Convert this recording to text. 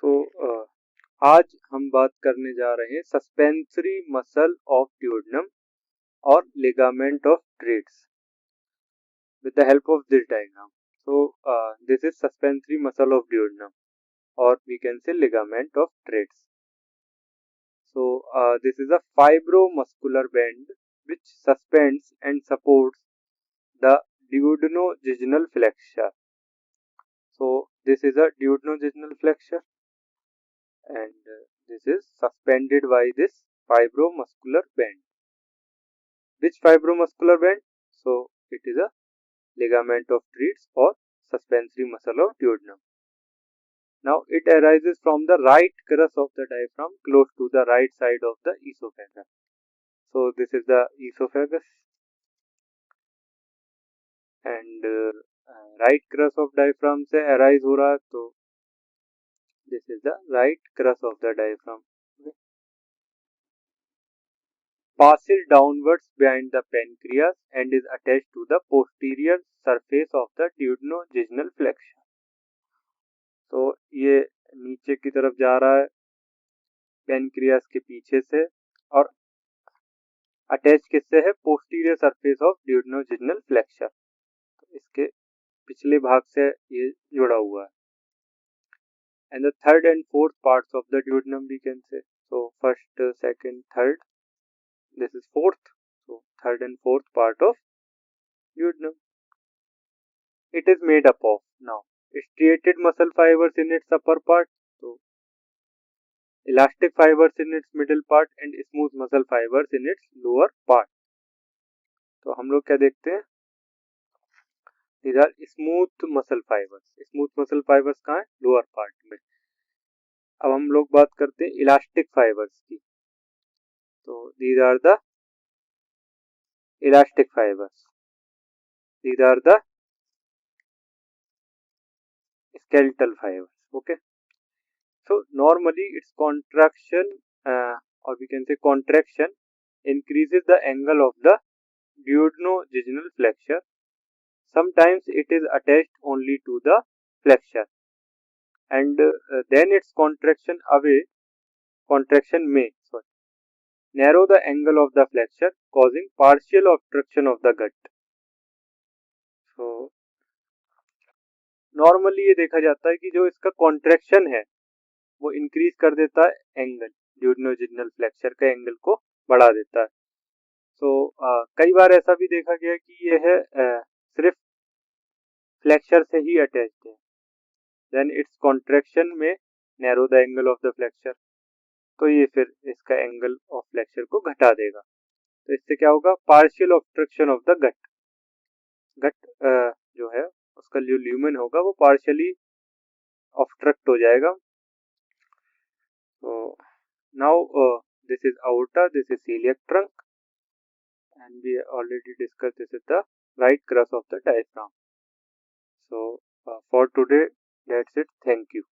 आज हम बात करने जा रहे हैं सस्पेंसरी मसल ऑफ ड्यूodenum और ligament of Treitz with the help of this diagram. This is suspensory muscle of duodenum, or we can say ligament of treads. This is a fibromuscular band which suspends and supports the duodenojejunal flexure. So this is a duodenojejunal flexure, and this is suspended by this fibromuscular band. Which fibromuscular band? So it is a ligament of treads or suspensory muscle of duodenum. Now it arises from the right crus of the diaphragm close to the right side of the esophagus. So this is the esophagus, and right crus of diaphragm से arise हो रहा है, तो this is the right crus of the diaphragm. Okay. Passes downwards behind the pancreas and is attached to the posterior surface of the duodenojejunal flexure. तो ये नीचे की तरफ जा रहा है पेनक्रियास के पीछे से, और अटैच किससे है? Posterior surface of duodenojejunal flexure. तो इसके पिछले भाग से ये जुड़ा हुआ है. And the third and fourth parts of the duodenum we can say. So first, second, third. This is fourth. So third and fourth part of duodenum. It is made up of now striated muscle fibers in its upper part. So elastic fibers in its middle part and smooth muscle fibers in its lower part. तो हम लोग क्या देखते हैं? These are smooth muscle fibers. Smooth muscle fibers कहाँ है? Lower part में. अब हम लोग बात करते हैं इलास्टिक फाइबर्स की. तो these are the elastic fibers. These are the skeletal fibers. Okay. So normally its contraction, or we can say contraction, increases the angle of the duodenojejunal flexure. Sometimes it is attached only to the flexure, and then its contraction may narrow the angle of the flexure, causing partial obstruction of the gut. So normally ये देखा जाता है कि जो इसका contraction है वो increase कर देता है एंगल, ड्यूodenojejunal फ्लेक्चर का एंगल को बढ़ा देता है. कई बार ऐसा भी देखा गया कि यह सिर्फ फ्लेक्चर से ही अटैच्ड है. देन इट्स कॉन्ट्रैक्शन में narrow the angle of the flexure, तो ये फिर इसका एंगल ऑफ फ्लेक्चर को घटा देगा. तो इससे क्या होगा? Partial obstruction of the gut जो है उसका जो ल्यूमेन होगा वो पार्शियली ऑब्स्ट्रक्ट हो जाएगा. So now this is aorta, this is celiac trunk, and we already discussed this is the right crus of the diaphragm. So for today that's it. Thank you.